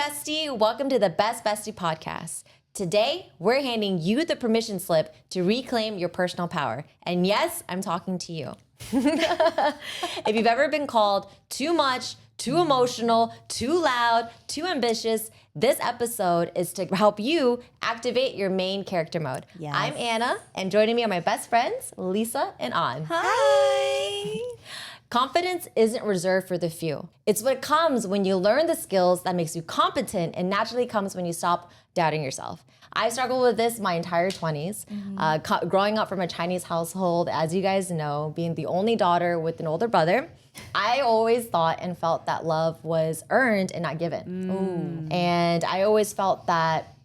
Bestie. Welcome to the Best Bestie podcast. Today, we're handing you the permission slip to reclaim your personal power. And yes, I'm talking to you. If you've ever been called too much, too emotional, too loud, too ambitious, this episode is to help you activate your main character mode. Yes. I'm Anna, and joining me are my best friends, Lisa and An. Hi. Confidence isn't reserved for the few. It's what comes when you learn the skills that makes you competent and naturally comes when you stop doubting yourself. I struggled with this my entire 20s. Growing up from a Chinese household, as you guys know, being the only daughter with an older brother, I always thought and felt that love was earned and not given. And I always felt that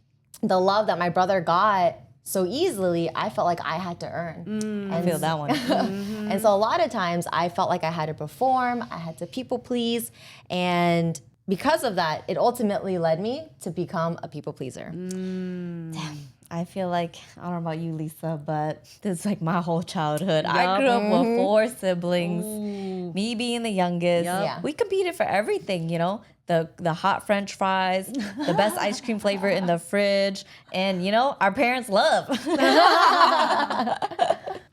the love that my brother got so easily, I felt like I had to earn. I feel that one. And so a lot of times I felt like I had to perform, I had to people please, and because of that, it ultimately led me to become a people pleaser. Damn. I feel like, I don't know about you, Lisa, but this is like my whole childhood. I grew up with 4 siblings, me being the youngest. Yeah. We competed for everything, you know, the hot French fries, the best ice cream flavor in the fridge, and, you know, our parents' love.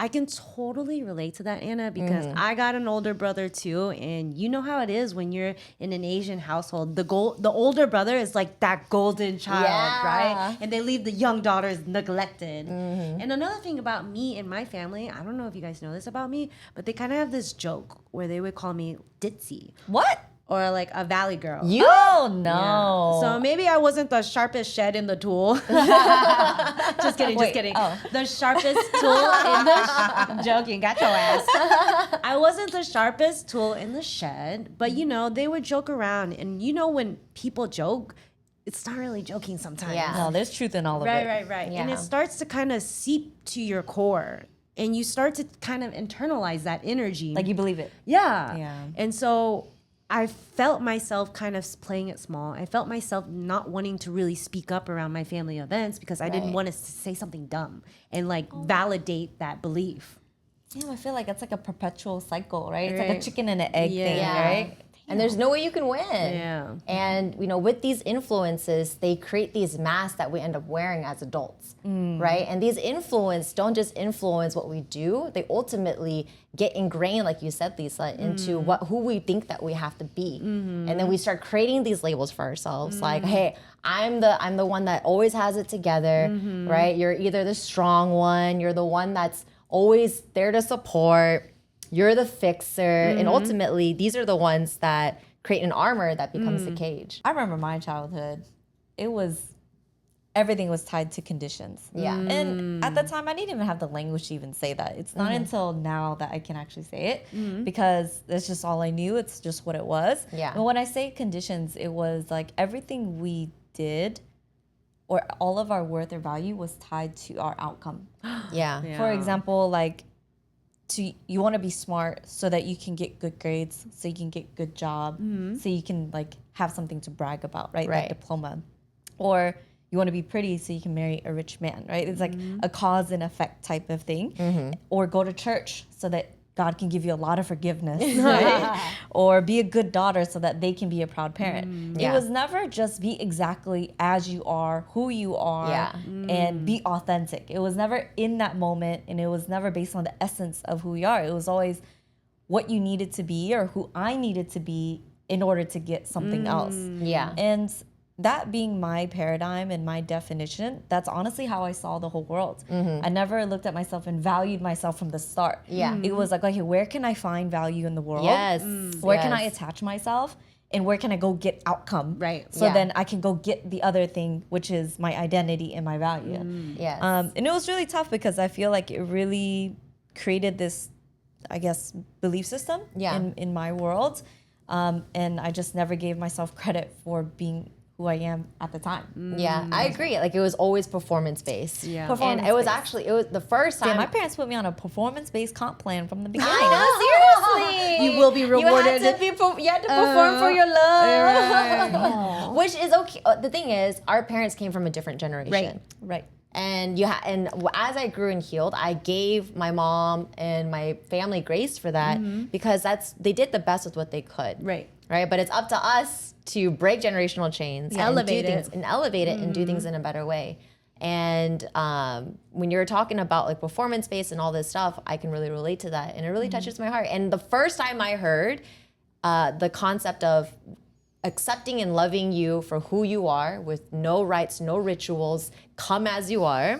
I can totally relate to that, Anna, because I got an older brother too, and you know how it is when you're in an Asian household. The older brother is like that golden child, right? And they leave the young daughters neglected. And another thing about me and my family, I don't know if you guys know this about me, but they kind of have this joke where they would call me ditzy. What? Or like a valley girl. Oh, no. So maybe I wasn't the sharpest shed in the tool. Just kidding. Oh. The sharpest tool in the joking, got your ass. I wasn't the sharpest tool in the shed, but you know, they would joke around, and you know when people joke, it's not really joking sometimes. Yeah. No, there's truth in all of it. Right. Yeah. And it starts to kind of seep to your core, and you start to kind of internalize that energy. Like you believe it. Yeah. And so I felt myself kind of playing it small. I felt myself not wanting to really speak up around my family events because I didn't want to say something dumb and like validate that belief. Yeah, I feel like it's like a perpetual cycle, right? It's like a chicken and an egg thing, Yeah. right? And there's no way you can win. Yeah. And you know, with these influences, they create these masks that we end up wearing as adults, right? And these don't just influence what we do, they ultimately get ingrained, like you said, Lisa, into who we think that we have to be. And then we start creating these labels for ourselves, like, hey, I'm the one that always has it together, right? You're either the strong one, you're the one that's always there to support, you're the fixer, and ultimately these are the ones that create an armor that becomes the cage. I remember my childhood. Everything was tied to conditions. Yeah. And at the time, I didn't even have the language to even say that. It's not until now that I can actually say it because that's just all I knew. It's just what it was. Yeah. But when I say conditions, it was like everything we did or all of our worth or value was tied to our outcome. Yeah. For example, like, you want to be smart so that you can get good grades, so you can get good job, so you can like have something to brag about, right? That diploma. Or you want to be pretty so you can marry a rich man, right? It's like a cause and effect type of thing. Or go to church so that God can give you a lot of forgiveness, right? Or be a good daughter so that they can be a proud parent. Yeah. It was never just be exactly as you are, who you are, and be authentic. It was never in that moment, and it was never based on the essence of who you are. It was always what you needed to be or who I needed to be in order to get something else. Yeah. And that being my paradigm and my definition, that's honestly how I saw the whole world. I never looked at myself and valued myself from the start. Yeah. It was like, okay, where can I find value in the world? Yes. Where can I attach myself? And where can I go get outcome? Right. So Yeah. then I can go get the other thing, which is my identity and my value. Yes. And it was really tough because I feel like it really created this, I guess, belief system in my world. And I just never gave myself credit for being who I am at the time. Yeah, I agree. Like it was always performance based. Yeah. And it was the first time. Yeah, my parents put me on a performance-based comp plan from the beginning. Seriously. You will be rewarded. You had to perform for your love. Which is okay. The thing is, our parents came from a different generation. Right. And as I grew and healed, I gave my mom and my family grace for that because they did the best with what they could. Right. Right. But it's up to us to break generational chains and elevate do it. things and elevate it and do things in a better way. And when you're talking about like performance based and all this stuff, I can really relate to that. And it really touches my heart. And the first time I heard the concept of accepting and loving you for who you are with no rights, no rituals, come as you are,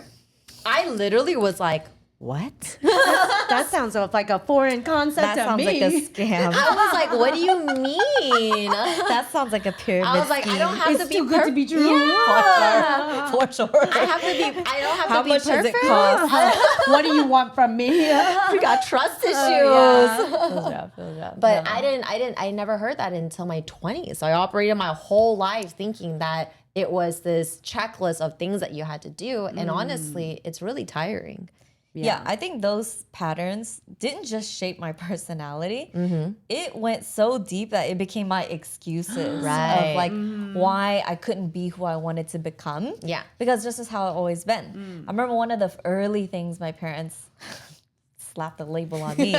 I literally was like, what? That sounds like a foreign concept That to sounds me. like a scam. I was like, what do you mean? That sounds like a pyramid I was like, I don't have It's to be too good to be true. Yeah. for sure. I don't have How to be much perfect. does it cost? What do you want from me? We got trust issues. Feels bad. But No. I never heard that until my 20s. So I operated my whole life thinking that it was this checklist of things that you had to do. And honestly, it's really tiring. Yeah, I think those patterns didn't just shape my personality. It went so deep that it became my excuses Right. of like why I couldn't be who I wanted to become. Yeah. Because this is how I've always been. I remember one of the early things my parents slapped the label on me.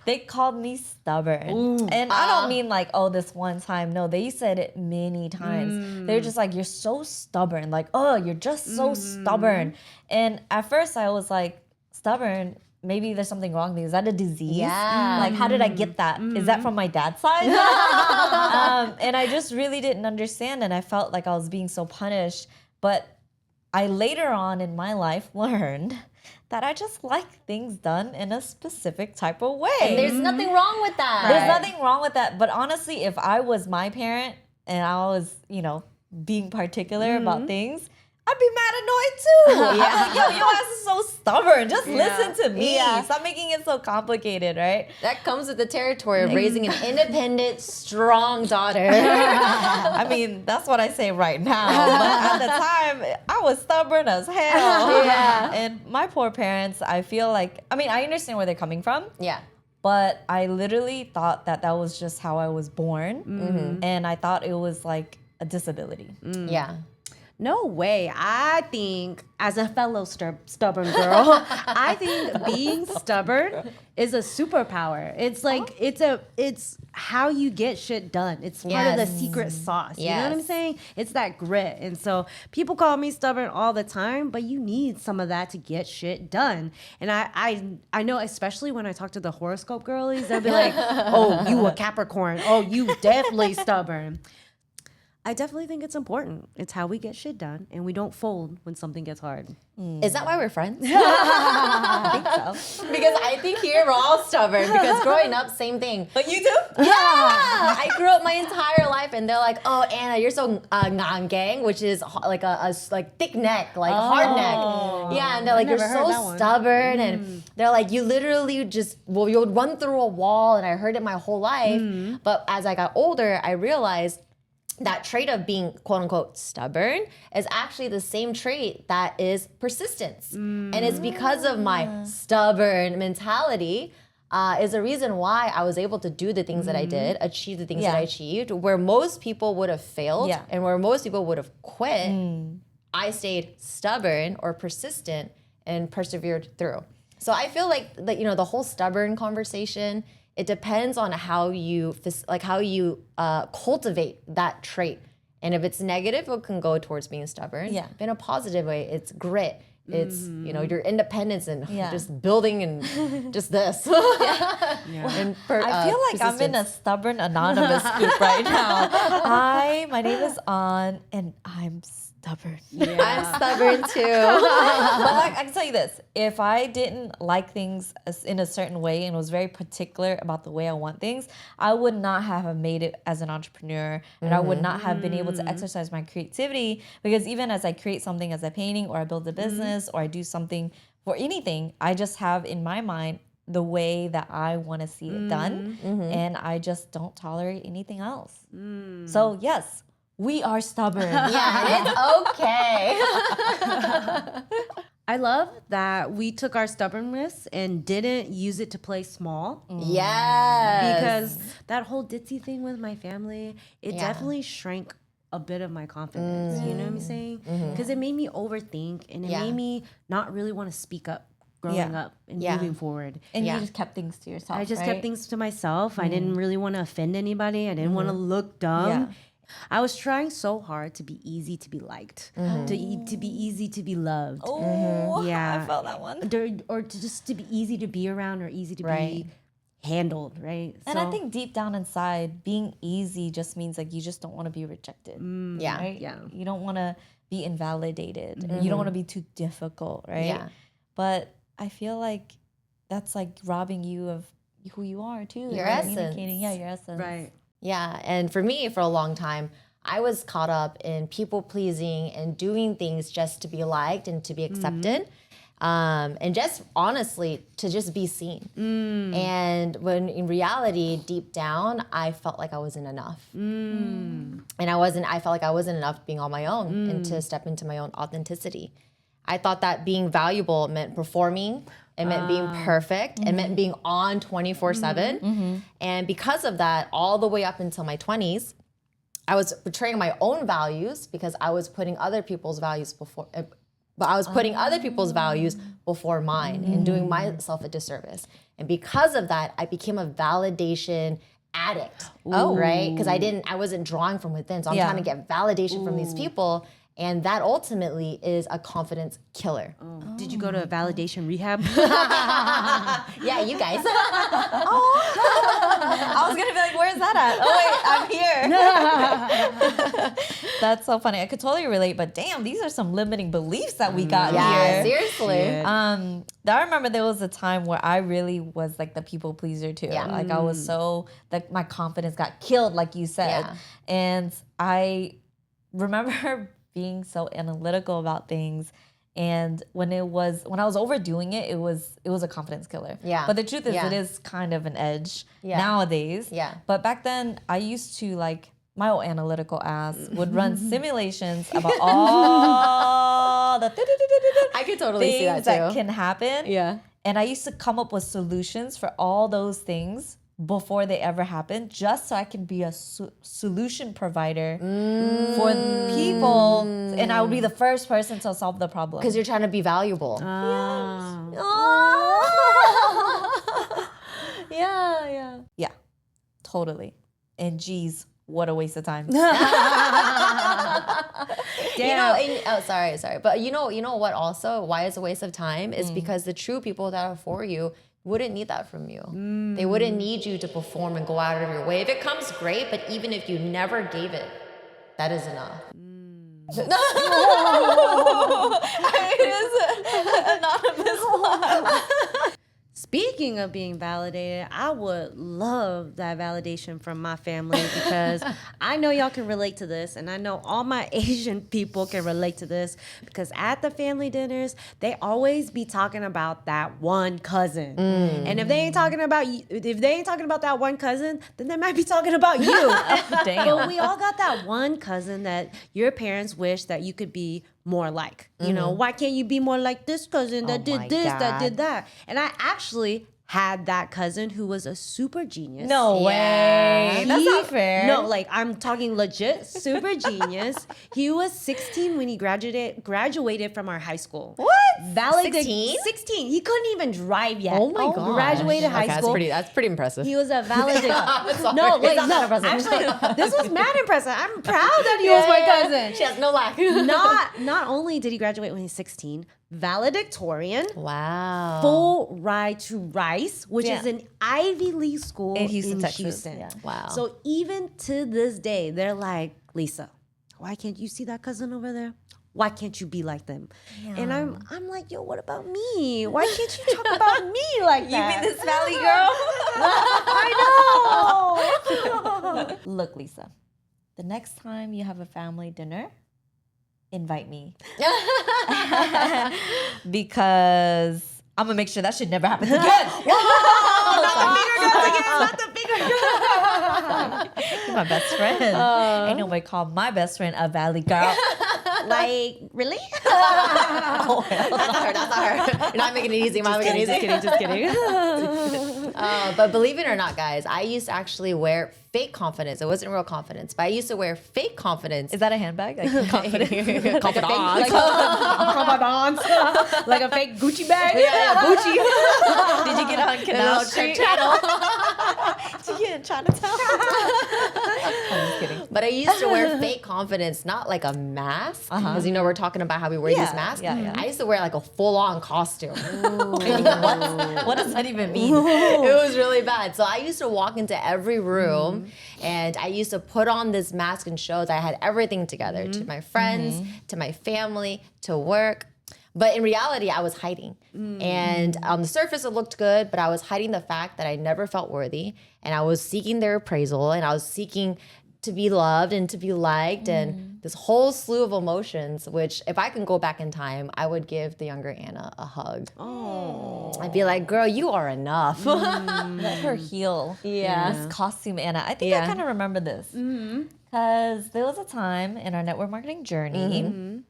They called me stubborn. And I don't mean like, oh, this one time. No, they said it many times. They're just like, you're so stubborn. Like, oh, you're just so stubborn. And at first I was like, stubborn, maybe there's something wrong with me. Is that a disease? Yeah. Like, how did I get that? Is that from my dad's side? And I just really didn't understand. And I felt like I was being so punished. But I later on in my life learned that I just like things done in a specific type of way. And there's nothing wrong with that. There's nothing wrong with that. But honestly, if I was my parent and I was, being particular about things, I'd be mad annoyed too. Yeah. I'm like, yo, your ass is so stubborn. Just listen to me. Yeah. Stop making it so complicated, right? That comes with the territory of raising an independent, strong daughter. I mean, that's what I say right now. But at the time, I was stubborn as hell. Yeah. And my poor parents, I feel like, I understand where they're coming from. Yeah. But I literally thought that was just how I was born. And I thought it was like a disability. Yeah. No way. I think, as a fellow stubborn girl, I think being stubborn is a superpower. It's like it's how you get shit done. It's part of the secret sauce. You know what I'm saying? It's that grit. And so people call me stubborn all the time, but you need some of that to get shit done. And I know, especially when I talk to the horoscope girlies, they'll be like, "Oh, you a Capricorn. Oh, you definitely stubborn." I definitely think it's important. It's how we get shit done, and we don't fold when something gets hard. Is that why we're friends? I think so. Because I think here we're all stubborn. Because growing up, same thing. But you do? Yeah, I grew up my entire life, and they're like, "Oh, Anna, you're so ngang," which is like a thick neck, like hard neck. Yeah, and they're like, "You're so stubborn," and they're like, "You literally you'll run through a wall." And I heard it my whole life, but as I got older, I realized that trait of being quote unquote stubborn is actually the same trait that is persistence. And it's because of my stubborn mentality is the reason why I was able to do the things that I did, achieve the things that I achieved, where most people would have failed and where most people would have quit. I stayed stubborn or persistent and persevered through. So I feel like the whole stubborn conversation, it depends on how you cultivate that trait. And if it's negative, it can go towards being stubborn. Yeah. But in a positive way, it's grit. It's your independence and just building and just this. And I feel like I'm in a stubborn anonymous group right now. Hi, my name is An, and I'm stubborn. Yeah. I'm stubborn too. But I can tell you this, if I didn't like things in a certain way and was very particular about the way I want things, I would not have made it as an entrepreneur, and I would not have been able to exercise my creativity, because even as I create something as a painting or I build a business or I do something for anything, I just have in my mind the way that I want to see it done, and I just don't tolerate anything else. So yes, we are stubborn. Yeah, and it's okay. I love that we took our stubbornness and didn't use it to play small. Yes. Because that whole ditzy thing with my family, it definitely shrank a bit of my confidence. You know what I'm saying? Because it made me overthink, and it made me not really want to speak up growing up and moving forward. And you just kept things to yourself. I just kept things to myself. I didn't really want to offend anybody. I didn't want to look dumb. Yeah. I was trying so hard to be easy to be liked, to be easy to be loved. Oh, yeah. I felt that one. Or just to be easy to be around or easy to be handled, right? And I think deep down inside, being easy just means like you just don't want to be rejected. Yeah. Right? Yeah. You don't want to be invalidated. You don't want to be too difficult, right? Yeah. But I feel like that's like robbing you of who you are too. Your like, essence. communicating. Yeah, your essence. Right. Yeah, and for me, for a long time, I was caught up in people pleasing and doing things just to be liked and to be accepted. And just honestly, to just be seen. And when in reality, deep down, I felt like I wasn't enough. And I felt like I wasn't enough being on my own and to step into my own authenticity. I thought that being valuable meant performing. It meant being perfect. It meant being on 24/7. And because of that, all the way up until my 20s, I was betraying my own values because I was putting other people's values before. But I was putting other people's values before mine and doing myself a disservice. And because of that, I became a validation addict. Right? Because I wasn't drawing from within. So I'm trying to get validation from these people. And that ultimately is a confidence killer. Did you go to a validation rehab? Yeah, you guys. I was going to be like, where's that at? Oh, wait, I'm here. That's so funny. I could totally relate, but damn, these are some limiting beliefs that we got Yeah, here. seriously. I remember there was a time where I really was like the people pleaser too. Yeah. Like I was so, like my confidence got killed, like you said. Yeah. And I remember being so analytical about things. And when I was overdoing it, it was a confidence killer. Yeah. But the truth is, Yeah. it is kind of an edge Yeah. nowadays. Yeah. But back then, I used to like my old analytical ass would run simulations about all the I could totally see that things that too. can happen. Yeah. And I used to come up with solutions for all those things before they ever happen, just so I can be a solution provider for people, and I would be the first person to solve the problem. Because you're trying to be valuable. Yeah, totally. And geez, what a waste of time. Sorry. But you know what also, why it's a waste of time is because the true people that are for you wouldn't need that from you. They wouldn't need you to perform and go out of your way. If it comes, great, but even if you never gave it, that is enough. It is anonymous. Speaking of being validated, I would love that validation from my family because I know y'all can relate to this, and I know all my Asian people can relate to this because at the family dinners, they always be talking about that one cousin. And if they ain't talking about that one cousin, then they might be talking about you. Damn. But we all got that one cousin that your parents wish that you could be more like. You know, why can't you be more like this cousin that did this, that did that? And I actually had that cousin who was a super genius. No way. That's not fair. No, like I'm talking legit super genius. He was 16 when he graduated from our high school. What? 16? 16. He couldn't even drive yet. Oh my gosh. Graduated high school. That's pretty impressive. He was a valedictorian. No, wait, it's not that Actually, this was mad impressive. I'm proud that he was my cousin. She has no lack. Not only did he graduate when he's 16, valedictorian, Wow. full ride to Rice, which Yeah. is an Ivy League school In Houston, Texas. Houston. Yeah. Wow. So even to this day, they're like, Lisa, why can't you see that cousin over there? Why can't you be like them? And I'm like, yo, what about me? Why can't you talk about me like that? You mean this valley girl? I know. Look, Lisa, the next time you have a family dinner, invite me. Because I'm going to make sure that shit never happens again. Not the bigger girl. You're my best friend. Ain't nobody called my best friend a valley girl. Like, really? That's not her. You're not making it easy. Just kidding. But believe it or not, guys, I used to actually wear fake confidence. It wasn't real confidence, but I used to wear fake confidence. Is that a handbag? Like confidence? Confidence. Confidence. Like a fake Gucci bag. Yeah, Gucci. Did you get on Canal Street? Did you get in Chinatown? I'm just kidding. But I used to wear fake confidence, not like a mask, because we're talking about how we wear these masks. Yeah. I used to wear like a full-on costume. What does that even mean? It was really bad. So I used to walk into every room and I used to put on this mask and show that I had everything together to my friends, to my family, to work. But in reality, I was hiding. And on the surface, it looked good, but I was hiding the fact that I never felt worthy. And I was seeking their appraisal, and I was seeking to be loved and to be liked, and this whole slew of emotions, which if I can go back in time, I would give the younger Anna a hug. Oh. I'd be like, girl, you are enough. Let her heal. Yeah. This costume Anna. I think I kind of remember this. Because there was a time in our network marketing journey,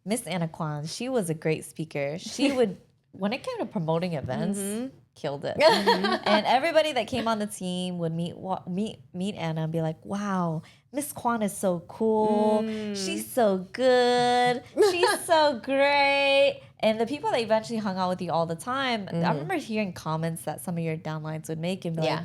Miss Anna Kwan, she was a great speaker. She would, when it came to promoting events, killed it. And everybody that came on the team would meet Anna and be like, wow, Miss Kwan is so cool. She's so good. She's so great. And the people that eventually hung out with you all the time, I remember hearing comments that some of your downlines would make and be like,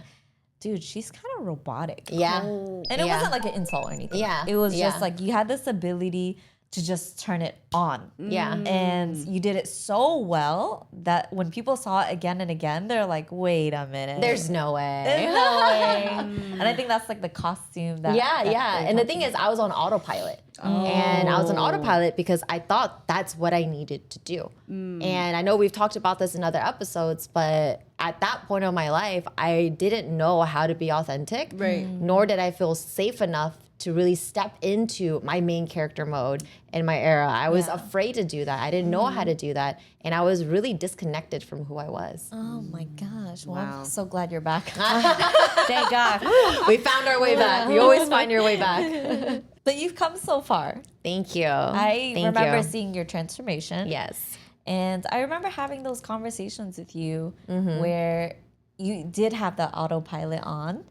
dude, she's kind of robotic. Yeah. And it wasn't like an insult or anything. Yeah. It was just like you had this ability to just turn it on. Yeah. And you did it so well that when people saw it again and again, they're like, wait a minute. There's no way. There's no way. And I think that's like the costume that. And the thing is, I was on autopilot. And I was on autopilot because I thought that's what I needed to do. And I know we've talked about this in other episodes, but at that point of my life, I didn't know how to be authentic. Right. Nor did I feel safe enough to really step into my main character mode in my era. I was afraid to do that. I didn't know how to do that. And I was really disconnected from who I was. Oh my gosh. Well, I'm so glad you're back. Thank God. We found our way back. You always find your way back. But you've come so far. Thank you. I Thank remember you. seeing your transformation. Yes. And I remember having those conversations with you where you did have the autopilot on.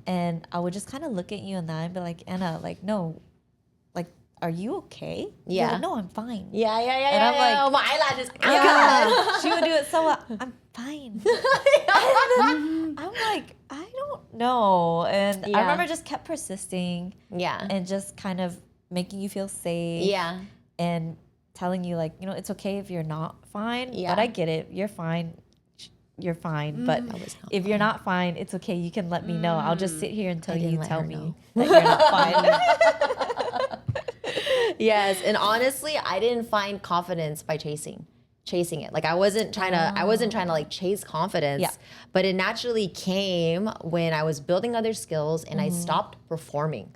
And I would just kind of look at you and I and be like, Anna, like, no, like, are you okay? Yeah. You're like, no, I'm fine. Yeah. And I'm like, oh, my eyelashes. yeah. She would do it so well. I'm fine. And I'm like, I don't know. And I remember just kept persisting. Yeah. And just kind of making you feel safe. Yeah. And telling you like, you know, it's okay if you're not fine. Yeah. But I get it. You're fine. You're fine. But if you're not fine, it's okay. You can let me know. I'll just sit here until you tell me that you're not fine. Yes. And honestly, I didn't find confidence by chasing it. Like I wasn't trying to like chase confidence, but it naturally came when I was building other skills and I stopped performing.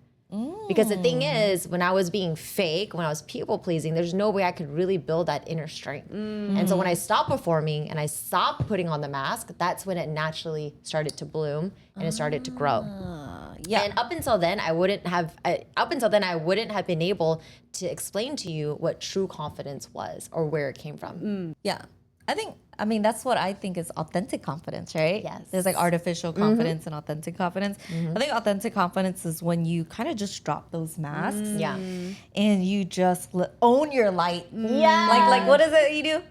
Because the thing is, when I was being fake, when I was people pleasing, there's no way I could really build that inner strength. And so when I stopped performing and I stopped putting on the mask, that's when it naturally started to bloom and it started to grow. And up until then, I wouldn't have been able to explain to you what true confidence was or where it came from. Yeah. I mean, that's what I think is authentic confidence, right? Yes. There's like artificial confidence and authentic confidence. I think authentic confidence is when you kind of just drop those masks. Yeah. And you just own your light. Yeah. Like what is it you do?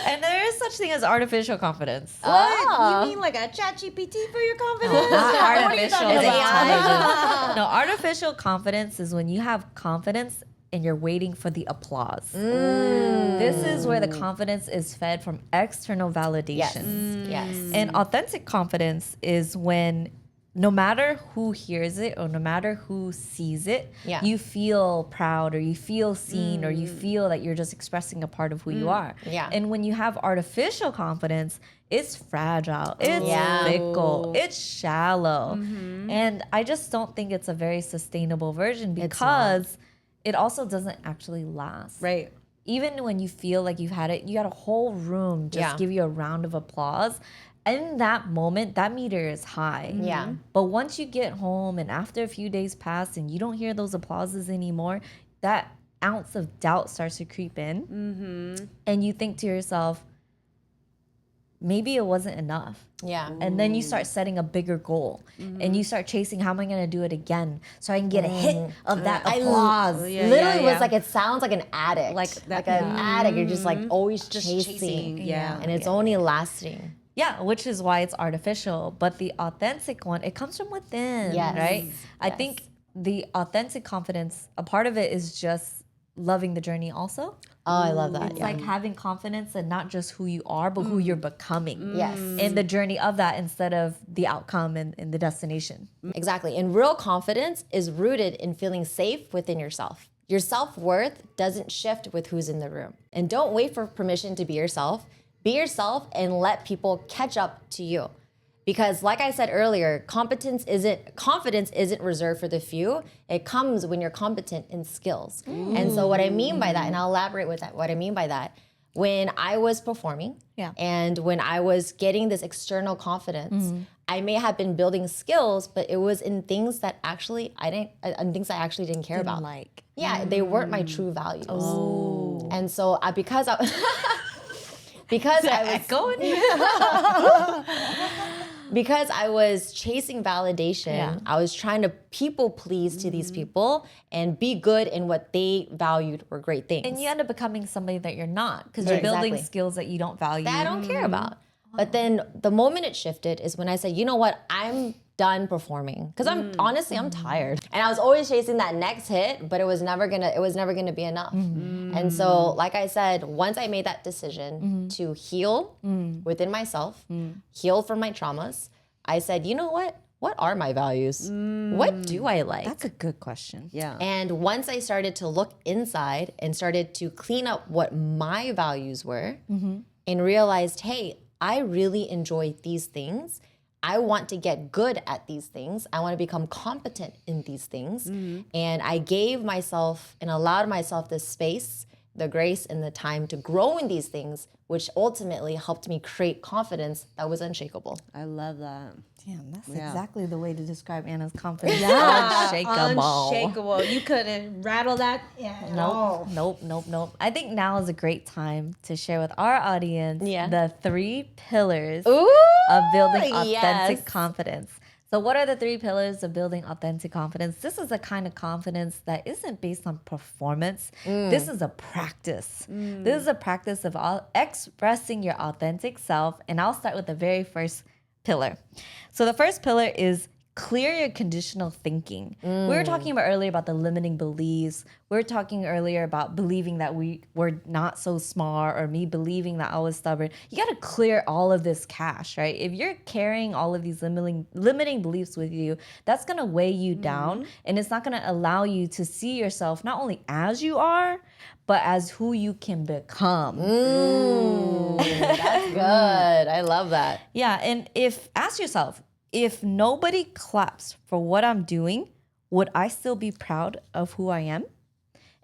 And there is such thing as artificial confidence. What? You mean like a chat GPT for your confidence? Not artificial. What are you talking Intelligence. No, artificial confidence is when you have confidence and you're waiting for the applause. This is where the confidence is fed from external validation. Yes. And authentic confidence is when no matter who hears it or no matter who sees it, you feel proud or you feel seen or you feel that you're just expressing a part of who you are. Yeah. And when you have artificial confidence, it's fragile, it's fickle, it's shallow. And I just don't think it's a very sustainable version because it also doesn't actually last. Right. Even when you feel like you've had it, you got a whole room just give you a round of applause. In that moment, that meter is high. Yeah. But once you get home and after a few days pass and you don't hear those applauses anymore, that ounce of doubt starts to creep in. And you think to yourself, maybe it wasn't enough. Yeah. And then you start setting a bigger goal and you start chasing, how am I going to do it again so I can get a hit of that applause. Literally was like, it sounds like an addict. Like an addict. You're just like always Just chasing. Yeah. And it's only lasting. Yeah, which is why it's artificial. But the authentic one, it comes from within, right? I think the authentic confidence, a part of it is just loving the journey also. Oh, I love that. It's like having confidence in not just who you are, but who you're becoming. Yes. In the journey of that instead of the outcome and the destination. Exactly. And real confidence is rooted in feeling safe within yourself. Your self-worth doesn't shift with who's in the room. And don't wait for permission to be yourself. Be yourself and let people catch up to you. Because like I said earlier, confidence isn't reserved for the few. It comes when you're competent in skills. And so what I mean by that, and I'll elaborate with that, what I mean by that, when I was performing and when I was getting this external confidence, I may have been building skills, but it was in things that actually things I actually didn't care about. Yeah, they weren't my true values. Oh. And so because I because I was chasing validation, I was trying to people please to these people and be good in what they valued were great things. And you end up becoming somebody that you're not because you're building skills that you don't value. That I don't care about. But then the moment it shifted is when I said, you know what, I'm done performing. Because I'm tired. And I was always chasing that next hit, but it was never gonna be enough. And so, like I said, once I made that decision to heal within myself, heal from my traumas, I said, you know what? What are my values? What do I like? That's a good question. Yeah. And once I started to look inside and started to clean up what my values were and realized, hey, I really enjoy these things. I want to get good at these things. I want to become competent in these things. And I gave myself and allowed myself the space, the grace, and the time to grow in these things, which ultimately helped me create confidence that was unshakable. I love that. Damn, that's exactly the way to describe Anna's confidence. Unshakable. Unshakable. You couldn't rattle that. Nope. I think now is a great time to share with our audience the 3 pillars of building authentic confidence. So what are the 3 pillars of building authentic confidence? This is a kind of confidence that isn't based on performance. This is a practice. This is a practice of expressing your authentic self. And I'll start with the very first pillar. So the first pillar is clear your conditional thinking. We were talking about earlier about the limiting beliefs. We were talking earlier about believing that we were not so smart, or me believing that I was stubborn. You got to clear all of this cache, right? If you're carrying all of these limiting beliefs with you, that's going to weigh you down, and it's not going to allow you to see yourself not only as you are, but as who you can become. That's good. I love that. Yeah, and ask yourself, if nobody claps for what I'm doing, would I still be proud of who I am?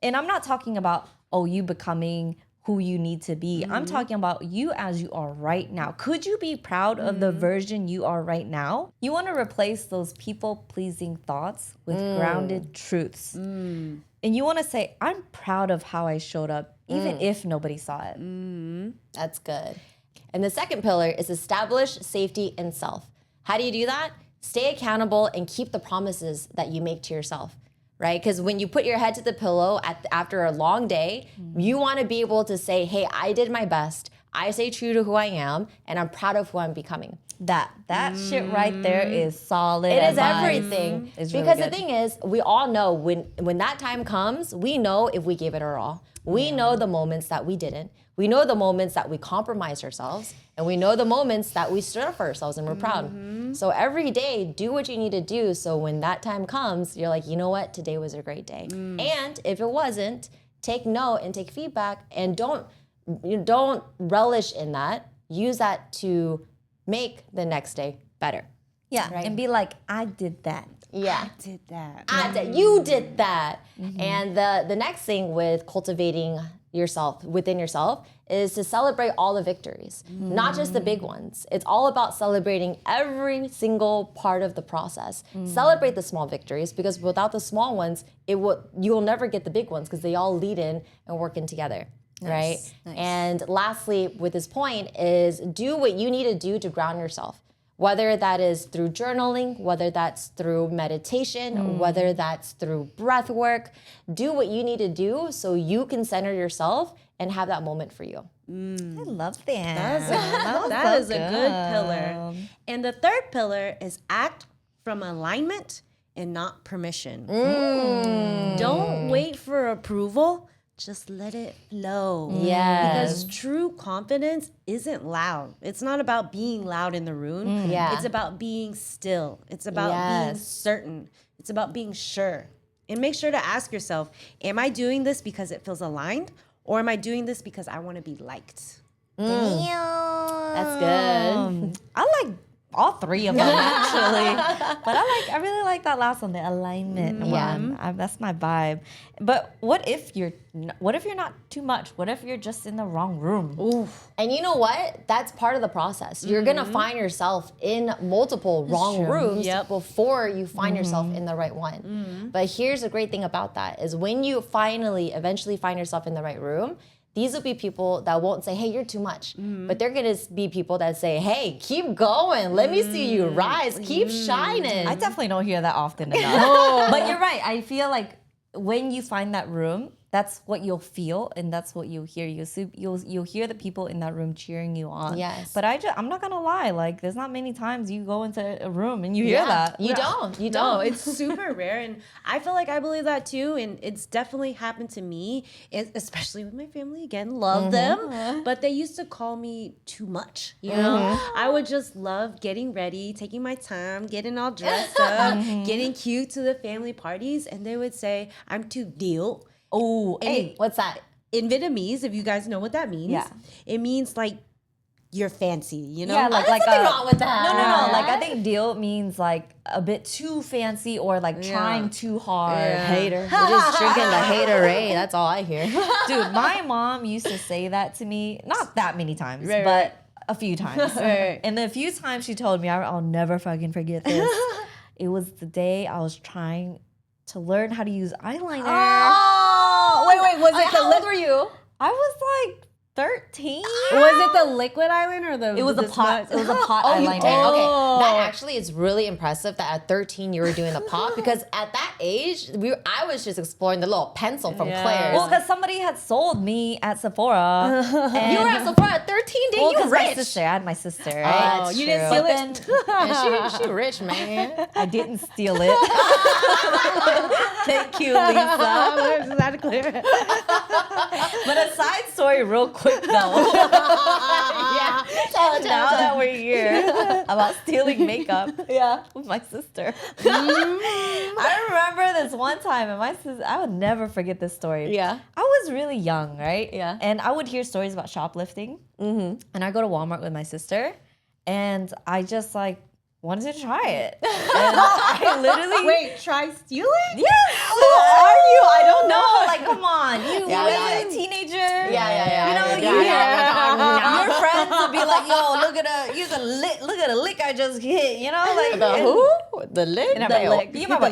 And I'm not talking about, you becoming who you need to be. I'm talking about you as you are right now. Could you be proud of the version you are right now? You want to replace those people-pleasing thoughts with grounded truths. And you want to say, I'm proud of how I showed up, even if nobody saw it. That's good. And the second pillar is establish safety in self. How do you do that? Stay accountable and keep the promises that you make to yourself, right? Because when you put your head to the pillow after a long day, you want to be able to say, hey, I did my best. I stay true to who I am, and I'm proud of who I'm becoming. That shit right there is solid. It is everything. Because the thing is, we all know when that time comes, we know if we gave it our all. We know the moments that we didn't. We know the moments that we compromised ourselves, and we know the moments that we stood up for ourselves and we're proud. So every day, do what you need to do so when that time comes, you're like, you know what, today was a great day. And if it wasn't, take note and take feedback, and don't relish in that. Use that to make the next day better. Yeah, right? And be like, I did that. Yeah. I did that. You did that. And the next thing with cultivating yourself within yourself is to celebrate all the victories, not just the big ones. It's all about celebrating every single part of the process. Celebrate the small victories, because without the small ones, you will never get the big ones, because they all lead in and work in together. right? Nice. And lastly, with this point is do what you need to do to ground yourself. Whether that is through journaling, whether that's through meditation, whether that's through breath work, do what you need to do so you can center yourself and have that moment for you. I love that. That is a good pillar. And the third pillar is act from alignment and not permission. Don't wait for approval. Just let it flow. Yes. Because true confidence isn't loud. It's not about being loud in the room. Yeah. It's about being still. It's about being certain. It's about being sure. And make sure to ask yourself, am I doing this because it feels aligned? Or am I doing this because I want to be liked? Damn. That's good. I like all three of them actually, but I really like that last one, the alignment one. That's my vibe. But what if you're not too much? What if you're just in the wrong room? Oof. And you know what? That's part of the process. You're gonna find yourself in multiple wrong rooms before you find yourself in the right one. But here's the great thing about that is when you eventually find yourself in the right room, these will be people that won't say, hey, you're too much. But they're going to be people that say, hey, keep going. Let me see you rise. Keep shining. I definitely don't hear that often enough. But you're right. I feel like when you find that room, that's what you'll feel and that's what you'll hear. You'll hear the people in that room cheering you on. Yes. But I'm not going to lie. Like, there's not many times you go into a room and you hear that. You don't. No, it's super rare. And I feel like I believe that too. And it's definitely happened to me, especially with my family. Again, love them. But they used to call me too much. You know, I would just love getting ready, taking my time, getting all dressed up, getting cute to the family parties. And they would say, I'm too Diêu. Oh, hey, what's that? In Vietnamese, if you guys know what that means, it means like you're fancy, you know? Yeah, There's nothing wrong with that. No. Like, I think Diêu means like a bit too fancy or like trying too hard. Hater. We're just drinking the haterade. That's all I hear. Dude, my mom used to say that to me, not that many times, but a few times. And the few times she told me, I'll never fucking forget this. It was the day I was trying to learn how to use eyeliner. Oh, wait. How old were you? I was like 13. Was it the liquid eyeliner or the? It was a pot. It was a pot eyeliner. You did? Okay, that actually is really impressive. That at 13 you were doing the pot because at that age I was just exploring the little pencil from Claire's. Well, because somebody had sold me at Sephora. And you were at Sephora at 13, didn't you? My sister. I had my sister. Right? Oh, you didn't steal it. And she rich, man. I didn't steal it. Thank you, Lisa. Is that clear? But a side story, real quick though. Tell. Now that we're here about stealing makeup, with my sister. I remember this one time, and my sister, I would never forget this story. Yeah. I was really young, right? Yeah. And I would hear stories about shoplifting. And I go to Walmart with my sister, and I just like wanted to try it. And I literally Wait, try stealing? Yes. Who are you? I don't know. No, like come on, you as a teenager. Yeah. You know, your friends would be like, "Yo, look at a lick I just hit." You know, like The lick? The lick. You remember,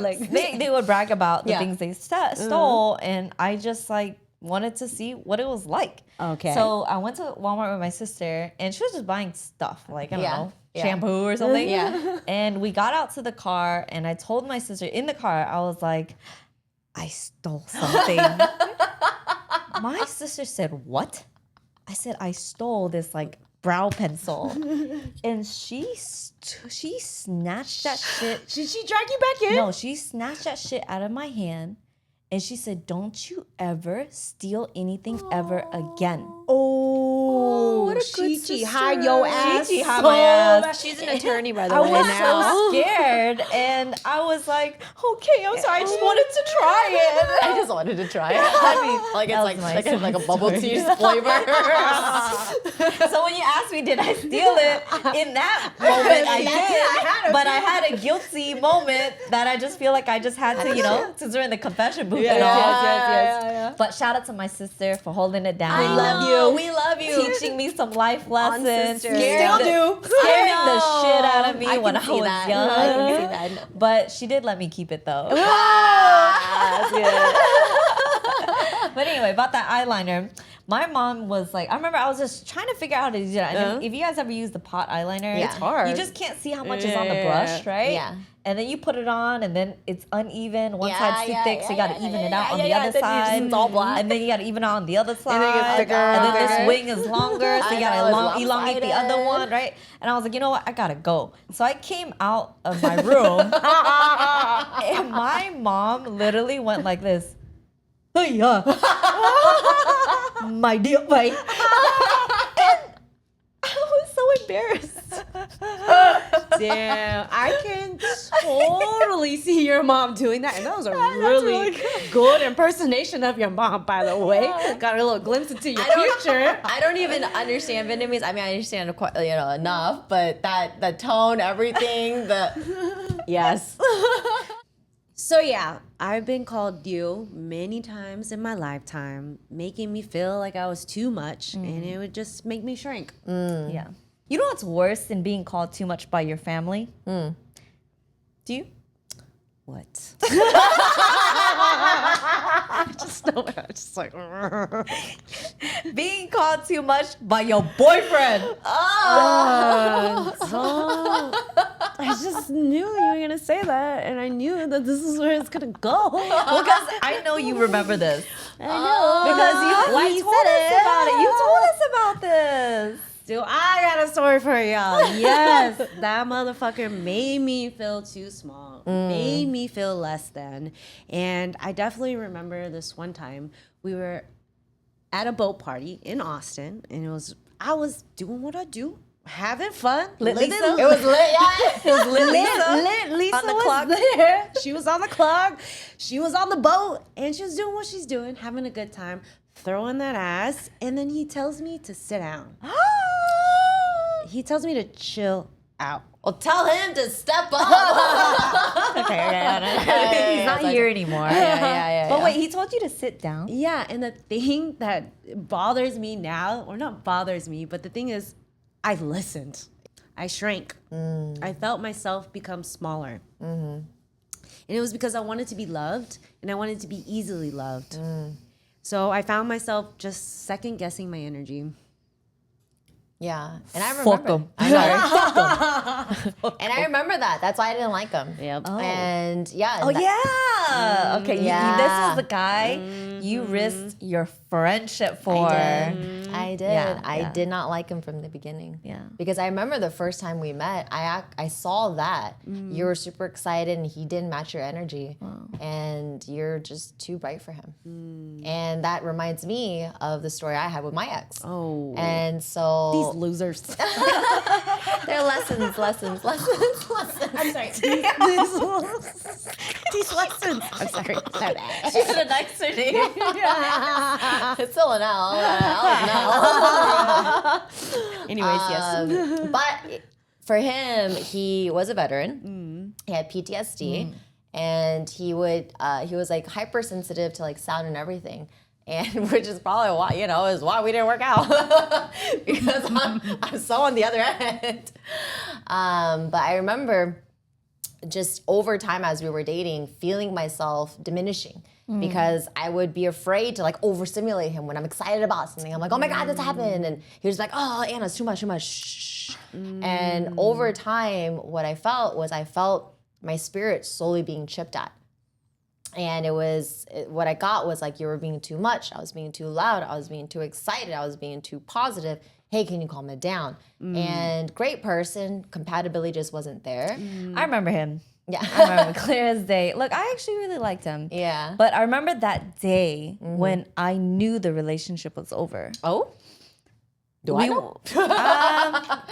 they would brag about the things they stole, and I just like wanted to see what it was like. Okay. So I went to Walmart with my sister, and she was just buying stuff, like I don't know, shampoo or something. And we got out to the car, and I told my sister in the car, I was like, I stole something. My sister said, what? I said, I stole this like brow pencil. And she snatched that shit. Did she drag you back in? No, she snatched that shit out of my hand. And she said, don't you ever steal anything ever again. Oh, what a good sister. Hide your ass. Chi hide my ass. She's an attorney, by the I way. was now. so scared. And I was like, okay, I'm sorry. I just wanted to try it. I just wanted to try it. I mean, like that was it's my like a bubble tea flavor. So when you asked me, did I steal it? In that moment, I did. But I had a guilty moment that I just feel like I just had to, since we're in the confession booth and all. Yes. But shout out to my sister for holding it down. We love you. Teaching me some life lessons. Still Scaring the shit out of me when I was young. I can see that. But she did let me keep it though. That's good. But anyway, about that eyeliner, my mom was like, I remember I was just trying to figure out how to do that. And if you guys ever use the pot eyeliner, Yeah. It's hard. you just can't see how much is on the brush, right? Yeah. And then you put it on, and then it's uneven. One Yeah, side's too yeah, thick, so you yeah, got to yeah, even it yeah, out on yeah, the yeah. other Then you just- side. it's all black. And then you got to even it out on the other side. then it gets thicker. And then this Okay. wing is longer, so I you got know, to it's elongate the other lopsided. one, right? And I was like, you know what? I got to go. So I came out of my room, and my mom literally went like this. Hey, my dear, my. I was so embarrassed. Damn, I can totally see your mom doing that. And that was a really good impersonation of your mom, by the way. Got a little glimpse into your future. I don't even understand Vietnamese. I mean, I understand quite, enough, but the tone, everything, yes. So yeah, I've been called Diêu many times in my lifetime, making me feel like I was too much, and it would just make me shrink. Yeah. You know what's worse than being called too much by your family? Do you? What? just like. Being called too much by your boyfriend. I just knew you were gonna say that, and I knew that this is where it's gonna go. Because I know you remember this. I know Because you told us about it. You told us about this. Dude, I got a story for y'all. Yes, that motherfucker made me feel too small, made me feel less than. And I definitely remember this one time we were at a boat party in Austin, and I was doing what I do, having fun. Lit living- Lisa? It was lit, yeah. It was lit Lisa. Lit Lisa on the was clock. there. She was on the clock. She was on the boat, and she was doing what she's doing, having a good time, throwing that ass. And then he tells me to sit down. He tells me to chill out. Well, tell him to step up. Okay. He's not here anymore. Yeah. But wait, he told you to sit down? Yeah, and the thing that bothers me now, or not bothers me, but the thing is, I listened. I shrank. I felt myself become smaller. And it was because I wanted to be loved, and I wanted to be easily loved. So I found myself just second guessing my energy. Yeah, and I Fuck remember. him. And I remember that. That's why I didn't like him. Yep. And yeah. Oh, yeah. Okay, Yeah. this was the guy you risked your friendship for. I did. Yeah, I yeah. did not like him from the beginning. Yeah. Because I remember the first time we met, I saw that you were super excited and he didn't match your energy. And you're just too bright for him. And that reminds me of the story I had with my ex. Oh. And so These losers. they're lessons. I'm sorry. These lessons. I'm sorry. My bad. She had a nicer name. It's still an L. Anyways, yes. But for him, he was a veteran. He had PTSD, and he was like hypersensitive to like sound and everything. And which is probably why, is why we didn't work out. Because I'm so on the other end. But I remember just over time as we were dating, feeling myself diminishing. Because I would be afraid to like overstimulate him when I'm excited about something. I'm like, oh my God, this happened. And he was like, oh, Anna, it's too much. Shh. And over time, what I felt was my spirit slowly being chipped at. And what I got was like, you were being too much. I was being too loud. I was being too excited. I was being too positive. Hey, can you calm it down? And great person, compatibility just wasn't there. I remember him. Yeah. I remember clear as day. Look, I actually really liked him. Yeah. But I remember that day when I knew the relationship was over. Oh? Do I know?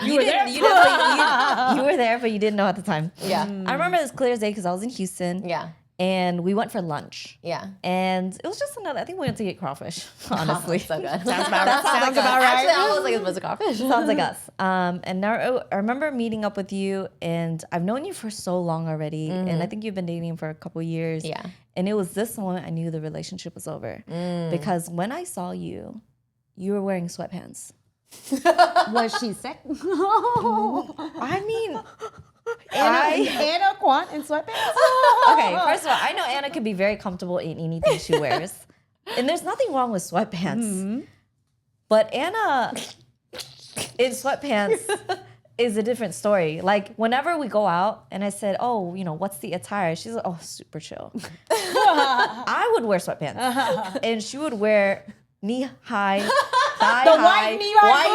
You were there. You were there, but you didn't know at the time. Yeah. I remember it was clear as day because I was in Houston. Yeah. And we went for lunch. Yeah. And it was just I think we went to get crawfish, honestly. So good. Sounds about right. Actually, I was like, it was a crawfish. Sounds like us. And now I remember meeting up with you, and I've known you for so long already, and I think you've been dating for a couple years. Yeah. And it was this moment I knew the relationship was over. Because when I saw you, you were wearing sweatpants. Was she sick? I mean... Anna Quan in sweatpants? Okay, first of all, I know Anna can be very comfortable in anything she wears. And there's nothing wrong with sweatpants. But Anna in sweatpants is a different story. Like whenever we go out and I said, oh, what's the attire? She's like, oh, super chill. I would wear sweatpants. And she would wear knee-high, thigh-high, white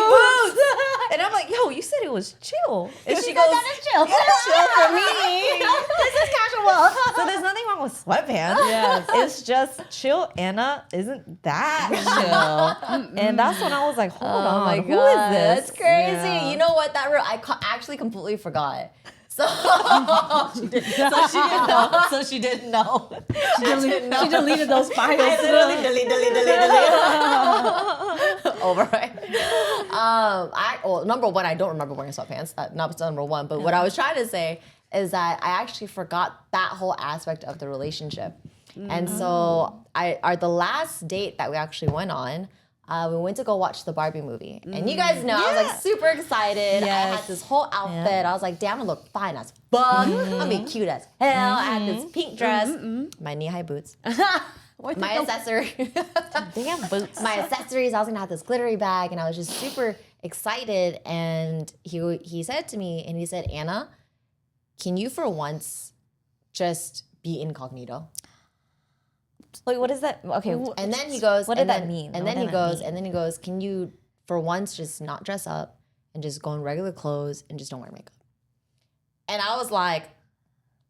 boots. And I'm like, yo, you said it was chill. And she goes, that is chill. chill for me. This is casual. So there's nothing wrong with sweatpants. Yes. It's just chill. Anna isn't that chill. And that's when I was like, hold on, my who is this? That's crazy. Yeah. You know what? I actually completely forgot. So she didn't know. So she didn't know. She deleted those files. I literally delete. Over, right? Number one, I don't remember wearing sweatpants. That's number one. But what I was trying to say is that I actually forgot that whole aspect of the relationship. And so the last date that we actually went on, we went to go watch the Barbie movie. And you guys know, I was like super excited. I had this whole outfit. I was like, damn, I look fine as fuck. I'm be cute as hell. I had this pink dress, my knee-high boots, my accessory. Damn boots. My accessories. I was gonna have this glittery bag, and I was just super excited. And he said to me, and he said, Anna, can you for once just be incognito? Wait, what is that? Okay. And then he goes, what did that mean? And then he goes, can you for once just not dress up and just go in regular clothes and just don't wear makeup? And I was like,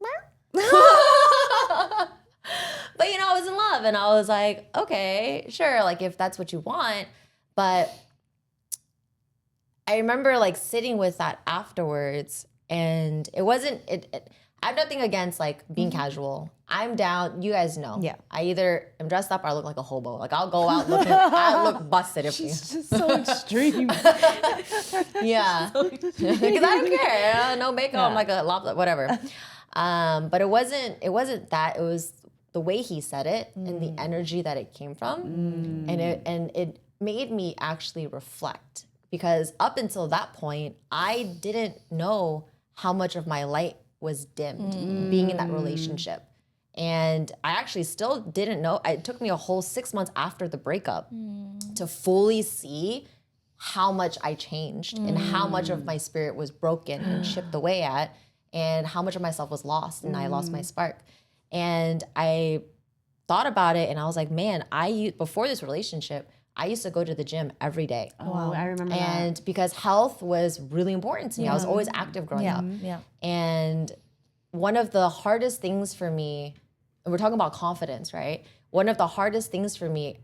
but I was in love, and I was like, okay, sure, like if that's what you want. But I remember like sitting with that afterwards, and it wasn't it. I have nothing against like being casual. I'm down. You guys know. Yeah. I either am dressed up or I look like a hobo. Like I'll go out looking. I look busted if It's just so extreme. yeah. Because I don't care. No makeup. I'm like a lobster, whatever. But it wasn't that. It was the way he said it and the energy that it came from, and it made me actually reflect, because up until that point, I didn't know how much of my light was dimmed being in that relationship. And I actually still didn't know. It took me a whole 6 months after the breakup to fully see how much I changed and how much of my spirit was broken and chipped away at, and how much of myself was lost, and I lost my spark. And I thought about it, and I was like, man, before this relationship, I used to go to the gym every day. Oh, I remember that. And because health was really important to me. I was always active growing up. Yeah. And one of the hardest things for me, and we're talking about confidence, right? One of the hardest things for me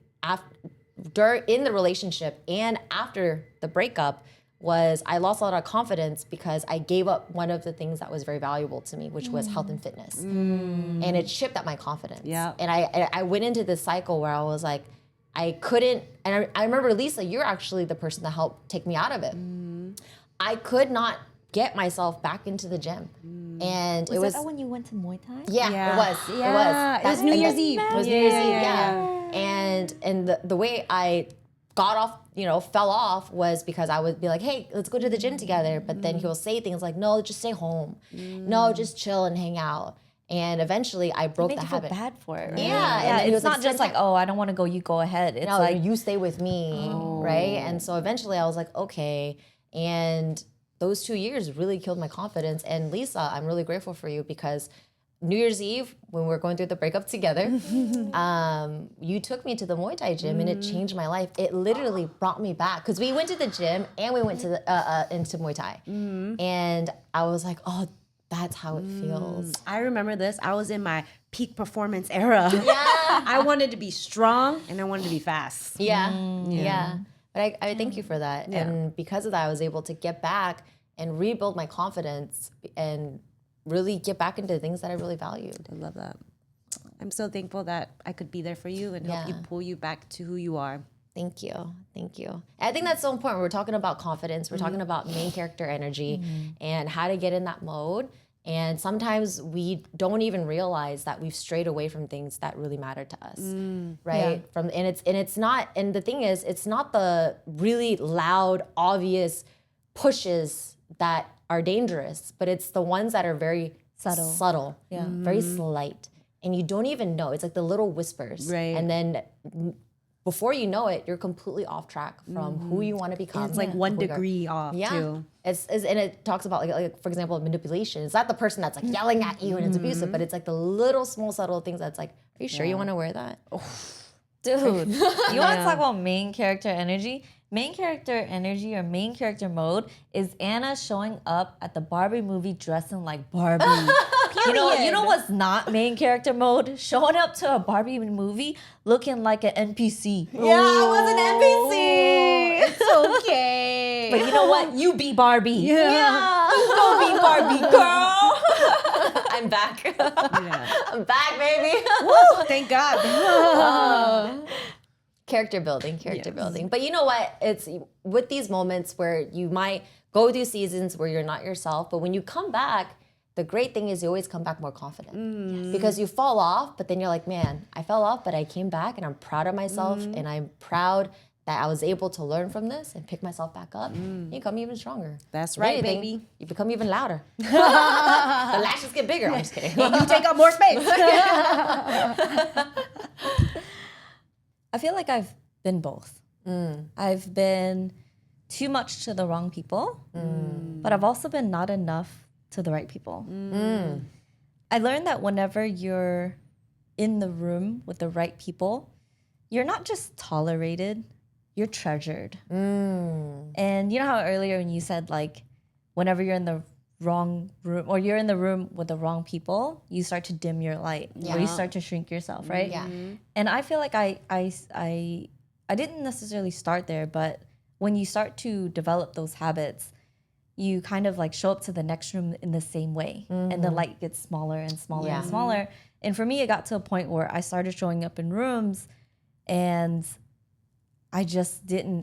in the relationship and after the breakup was I lost a lot of confidence because I gave up one of the things that was very valuable to me, which was health and fitness. And it chipped at my confidence. Yeah. And I went into this cycle where I was like, I couldn't, and I remember, Lisa, you're actually the person that helped take me out of it. I could not get myself back into the gym. And it was that when you went to Muay Thai? Yeah, it was. Yeah. It was. It was New Year's Eve. It was New Year's Eve, yeah. And the way I got off, fell off was because I would be like, hey, let's go to the gym together. But then he'll say things like, no, just stay home. No, just chill and hang out. And eventually I broke the habit. Feel bad for it, right? Yeah. And it's not just like, oh, I don't want to go, you go ahead. It's no, like, you stay with me, right? And so eventually I was like, okay. And those 2 years really killed my confidence. And Lisa, I'm really grateful for you, because New Year's Eve, when we were going through the breakup together, you took me to the Muay Thai gym, and it changed my life. It literally brought me back, because we went to the gym and we went to into Muay Thai. And I was like, oh, that's how it feels. I remember this. I was in my peak performance era. Yeah. I wanted to be strong and I wanted to be fast. Yeah. But I thank you for that. Yeah. And because of that, I was able to get back and rebuild my confidence and really get back into the things that I really valued. I love that. I'm so thankful that I could be there for you and help you pull you back to who you are. Thank you. Thank you. And I think that's so important. We're talking about confidence. We're talking about main character energy and how to get in that mode. And sometimes we don't even realize that we've strayed away from things that really matter to us, right? Yeah. And the thing is, it's not the really loud, obvious pushes that are dangerous, but it's the ones that are very subtle, very slight. and you don't even know. It's like the little whispers. Right. And then before you know it, you're completely off track from who you want to become. It's like 1 degree off too. And it talks about like, for example, manipulation. It's not the person that's like yelling at you and it's abusive, but it's like the little small subtle things that's like, are you sure you want to wear that? Dude, you want to talk about main character energy? Main character energy or main character mode is Anna showing up at the Barbie movie dressing like Barbie. You know what's not main character mode? Showing up to a Barbie movie looking like an NPC. Yeah, I was an NPC. It's okay. But you know what? You be Barbie. Yeah. Go be Barbie, girl. I'm back. I'm back, baby. Woo, thank God. Character building. But you know what? It's with these moments where you might go through seasons where you're not yourself, but when you come back, the great thing is you always come back more confident because you fall off, but then you're like, man, I fell off, but I came back and I'm proud of myself and I'm proud that I was able to learn from this and pick myself back up. You come even stronger. That's If right, anything, baby. You become even louder. The lashes get bigger. I'm just kidding. And you take up more space. I feel like I've been both. I've been too much to the wrong people, but I've also been not enough to the right people. I learned that whenever you're in the room with the right people, you're not just tolerated, you're treasured. And you know how earlier when you said like, whenever you're in the wrong room or you're in the room with the wrong people, you start to dim your light or you start to shrink yourself, right? Yeah. And I feel like I didn't necessarily start there, but when you start to develop those habits, you kind of like show up to the next room in the same way and the light gets smaller and smaller and smaller. And for me, it got to a point where I started showing up in rooms and I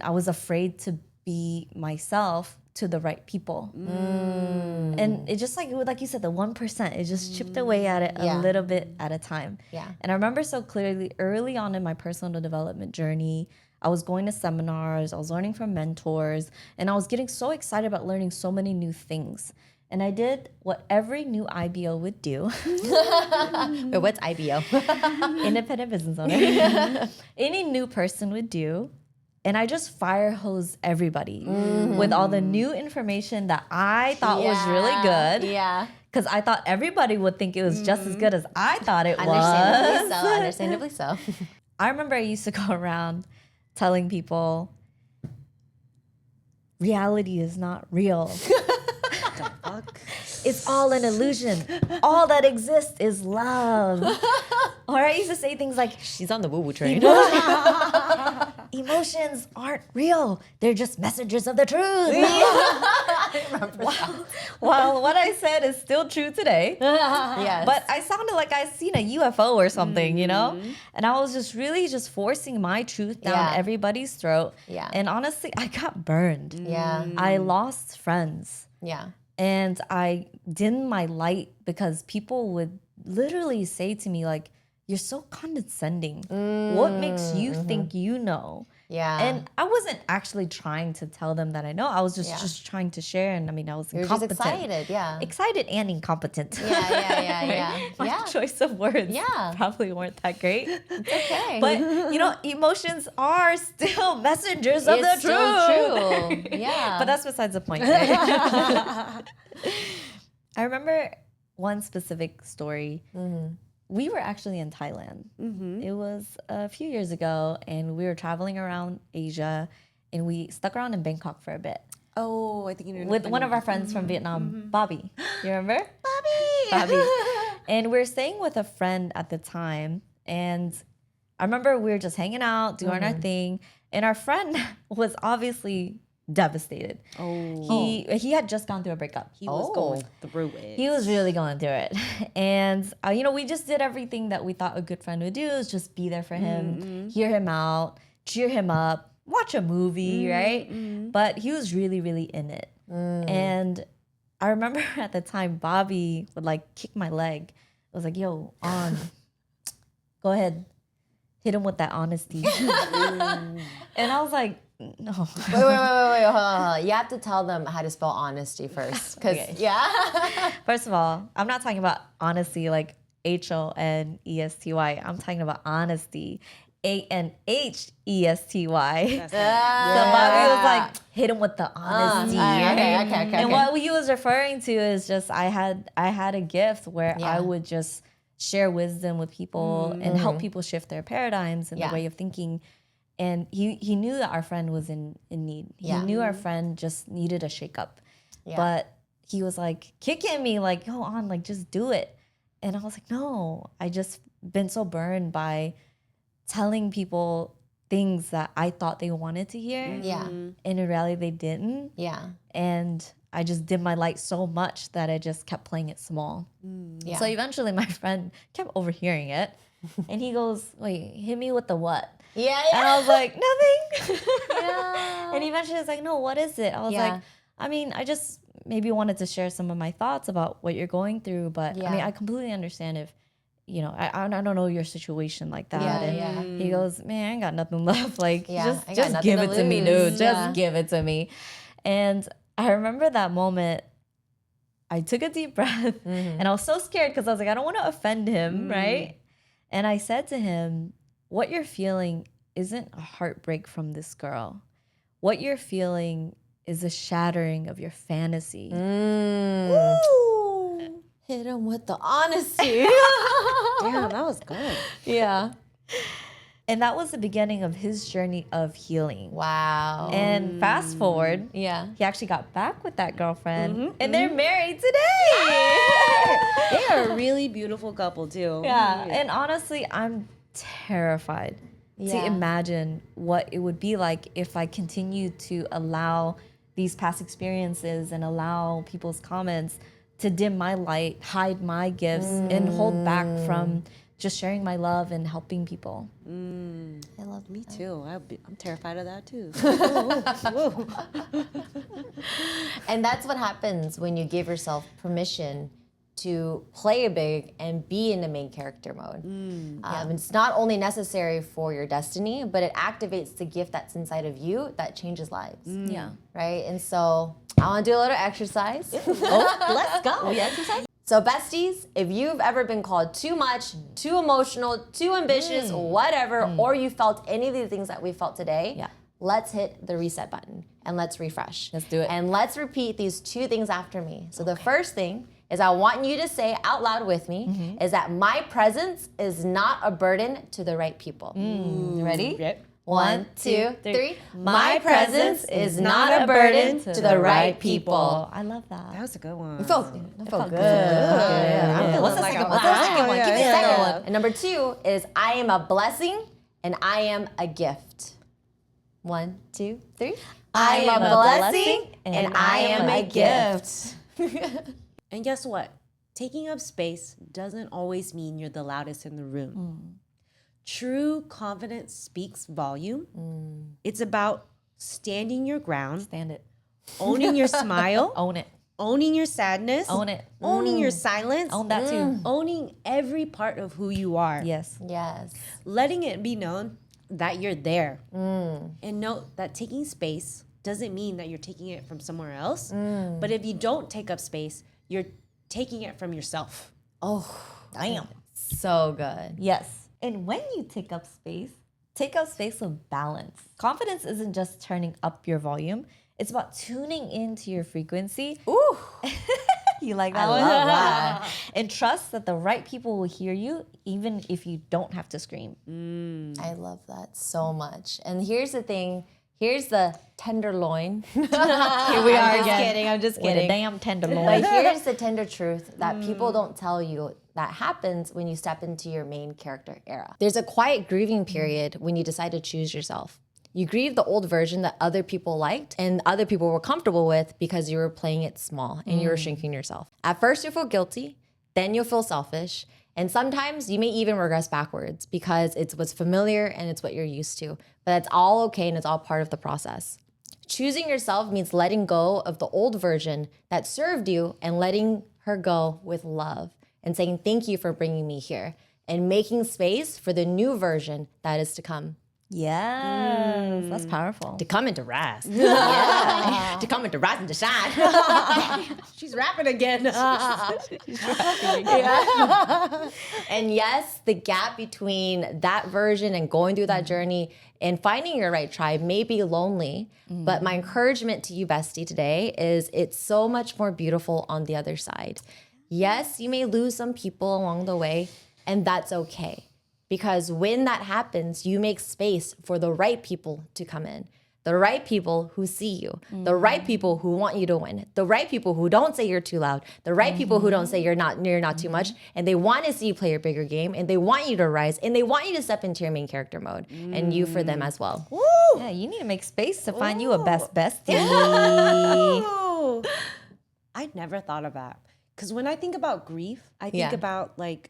was afraid to be myself to the right people. And it just like you said, the 1%, it just chipped away at it a little bit at a time. Yeah. And I remember so clearly early on in my personal development journey, I was going to seminars, I was learning from mentors, and I was getting so excited about learning so many new things. And I did what every new IBO would do. Wait, what's IBO? Independent business owner. Any new person would do. And I just fire hose everybody with all the new information that I thought was really good. Yeah. Because I thought everybody would think it was just as good as I thought it was. Understandably so. I remember I used to go around telling people, reality is not real. It's all an illusion. All that exists is love. Or I used to say things like, She's on the woo-woo train. emotions aren't real. They're just messengers of the truth. Well, what I said is still true today. Yes. But I sounded like I seen a UFO or something, you know? And I was just really just forcing my truth down everybody's throat. Yeah. And honestly, I got burned. Yeah. I lost friends. Yeah. And I dimmed my light because people would literally say to me like, you're so condescending. What makes you think you know? Yeah. And I wasn't actually trying to tell them that I know. I was just trying to share. And I mean, I was You're just incompetent. excited, yeah. Excited and incompetent. Yeah. My choice of words probably weren't that great. Okay. But, you know, emotions are still messengers of the It's still truth. true. Yeah. But that's besides the point. Right? I remember one specific story. We were actually in Thailand. It was a few years ago, and we were traveling around Asia, and we stuck around in Bangkok for a bit. Oh, I think you know. With one of our friends from Vietnam, Bobby. You remember? Bobby. And we were staying with a friend at the time, and I remember we were just hanging out, doing our thing, and our friend was obviously devastated. He had just gone through a breakup. He was going through it. He was really going through it. And, you know, we just did everything that we thought a good friend would do, is just be there for him, hear him out, cheer him up, watch a movie, right? But he was really, really in it. And I remember at the time, Bobby would like kick my leg. I was like, yo, go ahead, hit him with that honesty. And I was like, no. Wait, hold on. You have to tell them how to spell honesty first. Because, First of all, I'm not talking about honesty like Honesty. I'm talking about honesty. Anhesty. So Bobby was like, hit him with the honesty. Okay. And what he was referring to is just I had a gift where I would just share wisdom with people and help people shift their paradigms and their way of thinking. And he knew that our friend was in need. He knew our friend just needed a shakeup. But he was like kicking me like, go on, like just do it. And I was like, no, I just been so burned by telling people things that I thought they wanted to hear. Yeah. And in reality, they didn't. Yeah. And I just dim my light so much that I just kept playing it small. Yeah. So eventually my friend kept overhearing it. And he goes, wait, hit me with the what? Yeah. And I was like, nothing. Yeah. And eventually it's like, no, what is it? I was like, I mean, I just maybe wanted to share some of my thoughts about what you're going through. But I mean, I completely understand if, you know, I don't know your situation like that. And he goes, man, I ain't got nothing left. Like, just give it to me, dude. Just give it to me. And I remember that moment. I took a deep breath and I was so scared because I was like, I don't want to offend him, right? And I said to him, what you're feeling isn't a heartbreak from this girl. What you're feeling is a shattering of your fantasy. Ooh. Hit him with the honesty. Damn, that was good. Yeah. And that was the beginning of his journey of healing. Wow. And fast forward, he actually got back with that girlfriend and they're married today. They are a really beautiful couple too. Yeah. And honestly, I'm terrified to imagine what it would be like if I continued to allow these past experiences and allow people's comments to dim my light, hide my gifts, and hold back from just sharing my love and helping people. I love me too. I'm terrified of that too. And that's what happens when you give yourself permission to play big and be in the main character mode. It's not only necessary for your destiny, but it activates the gift that's inside of you that changes lives. Yeah. Right? And so I want to do a little exercise. Let's go. We exercise. So besties, if you've ever been called too much, too emotional, too ambitious, whatever, or you felt any of the things that we felt today, let's hit the reset button and let's refresh. Let's do it. And let's repeat these two things after me. So the first thing is I want you to say out loud with me is that my presence is not a burden to the right people. Ready? Yep. 1, 2, 3. My presence is not a burden to the right people. I love that. That was a good one. It felt good. Yeah. What's the second one? What's the second one? Give me the second one. And number 2 is I am a blessing and I am a gift. 1, 2, 3. I am a blessing and I am a gift. And guess what? Taking up space doesn't always mean you're the loudest in the room. True confidence speaks volume. It's about standing your ground, Stand it. owning your smile, Own it. owning your sadness, Own it. owning your silence, Own that too. owning every part of who you are. Yes. Yes. Letting it be known that you're there. And note that taking space doesn't mean that you're taking it from somewhere else. But if you don't take up space, you're taking it from yourself. Oh, Damn. so good. Yes. And when you take up space with balance. Confidence isn't just turning up your volume. It's about tuning into your frequency. Ooh. You like that I one? love that. And trust that the right people will hear you even if you don't have to scream. I love that so much. And here's the thing. Here's the tenderloin. Here we are again. I'm just With a kidding. damn tenderloin. But here's the tender truth that people don't tell you that happens when you step into your main character era. There's a quiet grieving period when you decide to choose yourself. You grieve the old version that other people liked and other people were comfortable with because you were playing it small and you were shrinking yourself. At first you'll feel guilty, then you'll feel selfish, and sometimes you may even regress backwards because it's what's familiar and it's what you're used to. But that's all okay and it's all part of the process. Choosing yourself means letting go of the old version that served you and letting her go with love and saying thank you for bringing me here and making space for the new version that is to come. Yes, that's powerful. To come into rise. Yeah. To come into rise and to shine. She's rapping again. And yes, the gap between that version and going through that journey and finding your right tribe may be lonely, but my encouragement to you, Bestie, today is it's so much more beautiful on the other side. Yes, you may lose some people along the way, and that's okay. Because when that happens, you make space for the right people to come in. The right people who see you. The right people who want you to win. The right people who don't say you're too loud. The right people who don't say you're not too much. And they want to see you play your bigger game. And they want you to rise. And they want you to step into your main character mode. And you for them as well. Woo! Yeah, you need to make space to find you a best bestie. I never thought of that. Because when I think about grief, I think about like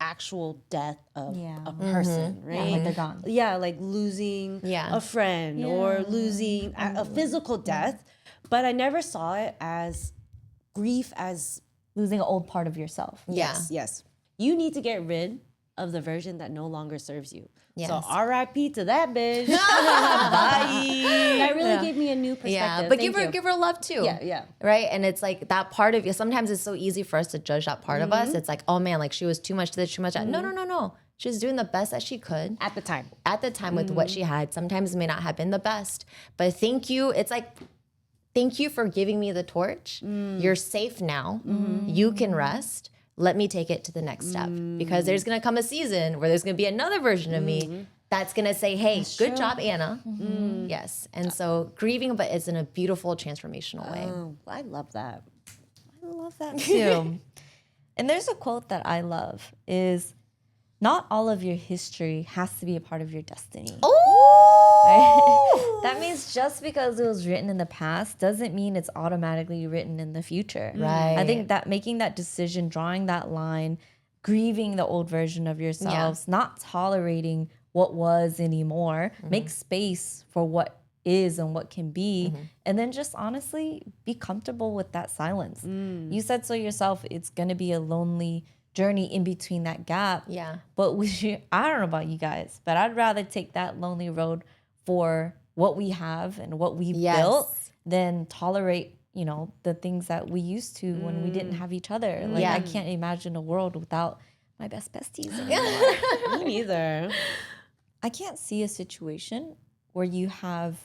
actual death of a person, right? Yeah, like they're gone. Yeah, like losing a friend or losing a physical death. But I never saw it as grief as Losing an old part of yourself. yes. You need to get rid of the version that no longer serves you. Yes. So R.I.P. to that bitch. Bye. That really gave me a new perspective. Yeah, but Thank you. give her love too. Yeah. Right? And it's like that part of you. Sometimes it's so easy for us to judge that part of us. It's like, oh man, like she was too much this, too much that. No. She was doing the best that she could. At the time. With what she had. Sometimes it may not have been the best. But thank you. It's like, thank you for giving me the torch. You're safe now. You can rest. Let me take it to the next step. Because there's going to come a season where there's going to be another version of me that's going to say, hey, good job, Anna. Yes. And so grieving, but it's in a beautiful, transformational way. Oh, I love that. I love that too. And there's a quote that I love is, not all of your history has to be a part of your destiny. Oh! That means just because it was written in the past doesn't mean it's automatically written in the future. Right. I think that making that decision, drawing that line, grieving the old version of yourselves, not tolerating what was anymore, make space for what is and what can be, and then just honestly be comfortable with that silence. You said so yourself, it's gonna be a lonely journey in between that gap. Yeah. But I don't know about you guys, but I'd rather take that lonely road for what we have and what we built than tolerate, the things that we used to when we didn't have each other. Like I can't imagine a world without my best besties anymore. Me neither. I can't see a situation where you have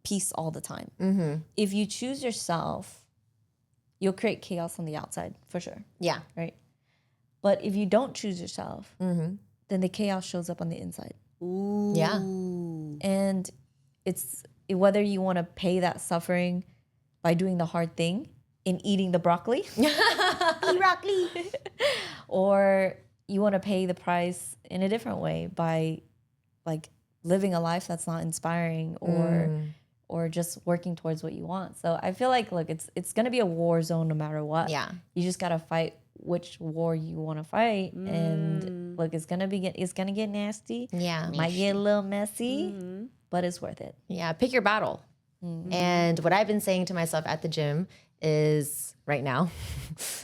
peace all the time. If you choose yourself, you'll create chaos on the outside for sure. Yeah. Right? But if you don't choose yourself, then the chaos shows up on the inside. Ooh. Yeah. And it's whether you want to pay that suffering by doing the hard thing in eating the broccoli. Broccoli. Or you want to pay the price in a different way by like living a life that's not inspiring or just working towards what you want. So I feel like, look, it's going to be a war zone no matter what. Yeah. You just got to fight which war you want to fight. And look, it's going to get nasty. Yeah. Might get a little messy, but it's worth it. Yeah, pick your battle. And what I've been saying to myself at the gym is right now,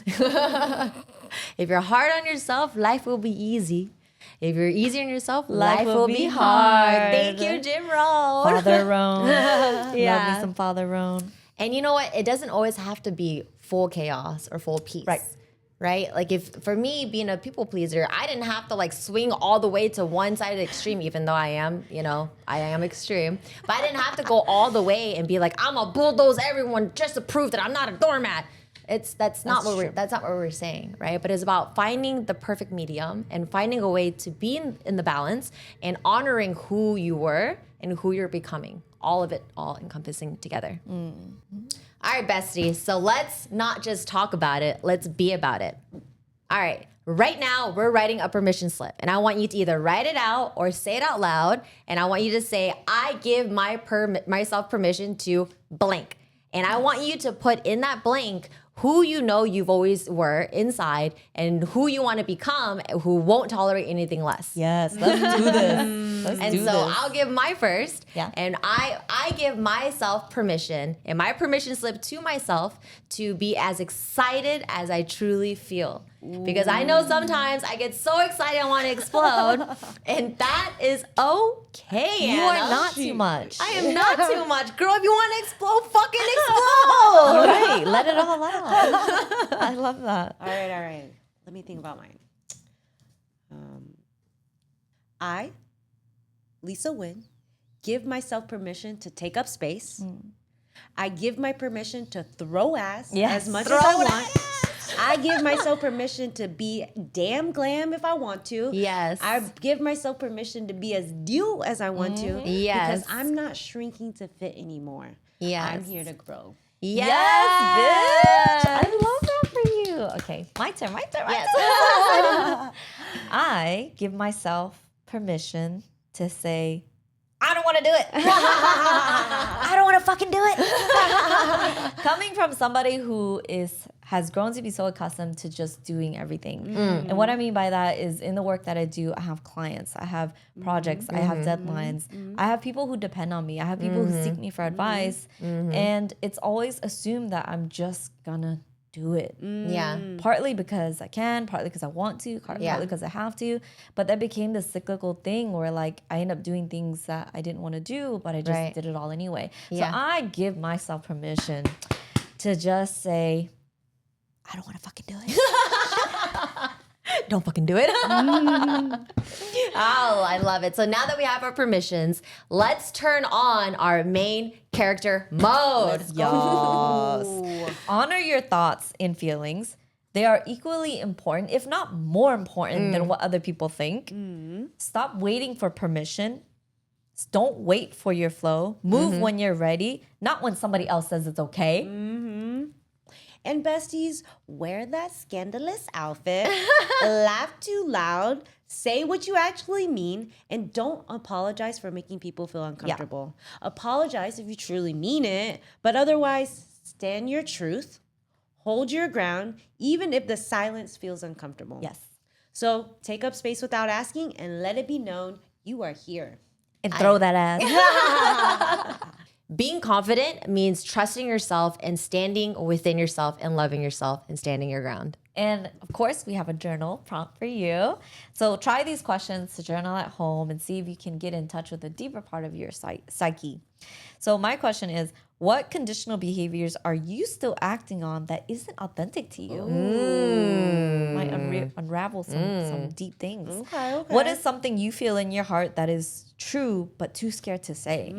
if you're hard on yourself, life will be easy. If you're easy on yourself, life will be hard. Thank you, Jim Rohn. Father Rohn. Love me some Father Rohn. And you know what? It doesn't always have to be full chaos or full peace. Right? Like if for me being a people pleaser, I didn't have to like swing all the way to one side of the extreme, even though I am extreme. But I didn't have to go all the way and be like, I'm gonna bulldoze everyone just to prove that I'm not a doormat. That's not what we're saying, right? But it's about finding the perfect medium and finding a way to be in the balance and honoring who you were and who you're becoming. All of it, all encompassing together. All right, bestie. So let's not just talk about it. Let's be about it. All right. Right now, we're writing a permission slip. And I want you to either write it out or say it out loud. And I want you to say, I give myself permission to blank. And I want you to put in that blank who you know you've always were inside and who you want to become, who won't tolerate anything less. Yes, let's do this. I'll give my first. Yeah. And I give myself permission and my permission slip to myself to be as excited as I truly feel. Because I know sometimes I get so excited I want to explode, and that is okay. You Anna. are not too much. I am not too much. Girl, if you want to explode, fucking explode. Right, let it all out. I love that. All right. Let me think about mine. I, Lisa Wynn, give myself permission to take up space. I give my permission to throw ass as much as I want. I give myself permission to be damn glam if I want to. Yes. I give myself permission to be as Diêu as I want to. Yes. Because I'm not shrinking to fit anymore. Yes. I'm here to grow. Yes, bitch. bitch. I love that for you. Okay, my turn. Yes. I give myself permission to say, I don't want to do it. I don't want to fucking do it. Coming from somebody who has grown to be so accustomed to just doing everything. And what I mean by that is in the work that I do, I have clients, I have projects, I have deadlines. I have people who depend on me. I have people who seek me for advice. And it's always assumed that I'm just gonna do it. Yeah. Partly because I can, partly because I want to, partly because I have to. But that became this cyclical thing where like I end up doing things that I didn't want to do, but I just did it all anyway. Yeah. So I give myself permission to just say, I don't want to fucking do it. Don't fucking do it. Oh, I love it. So now that we have our permissions, let's turn on our main character mode. Yes. Honor your thoughts and feelings. They are equally important, if not more important than what other people think. Stop waiting for permission. Don't wait for your flow. Move when you're ready, not when somebody else says it's okay. And besties, wear that scandalous outfit, laugh too loud, say what you actually mean, and don't apologize for making people feel uncomfortable. Apologize if you truly mean it, but otherwise, stand your truth, hold your ground, even if the silence feels uncomfortable. Yes. So take up space without asking and let it be known you are here. And throw that ass. Being confident means trusting yourself and standing within yourself and loving yourself and standing your ground. And of course, we have a journal prompt for you. So try these questions to journal at home and see if you can get in touch with a deeper part of your psyche. So my question is, what conditional behaviors are you still acting on that isn't authentic to you? Might unravel some deep things. Okay. What is something you feel in your heart that is true but too scared to say?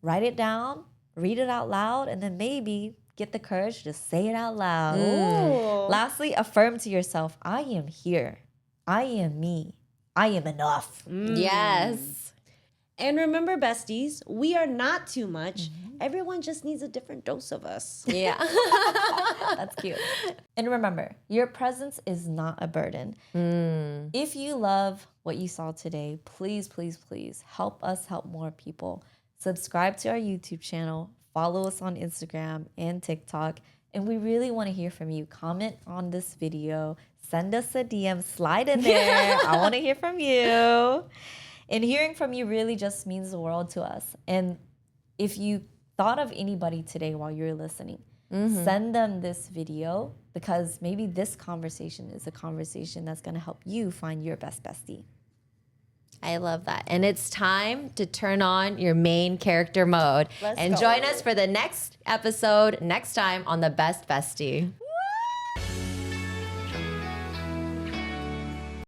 Write it down, read it out loud, and then maybe get the courage to say it out loud. Lastly, affirm to yourself, I am here. I am me. I am enough. Yes. And remember, besties, we are not too much. Everyone just needs a different dose of us. Yeah. That's cute. And remember, your presence is not a burden. If you love what you saw today, please, please, please help us help more people. Subscribe to our YouTube channel, follow us on Instagram and TikTok, and we really want to hear from you. Comment on this video, send us a DM, slide in there. I want to hear from you. And hearing from you really just means the world to us. And if you thought of anybody today while you're listening, send them this video because maybe this conversation is a conversation that's going to help you find your best bestie. I love that. And it's time to turn on your main character mode. Let's and go. Join us for the next episode next time on The Best Bestie.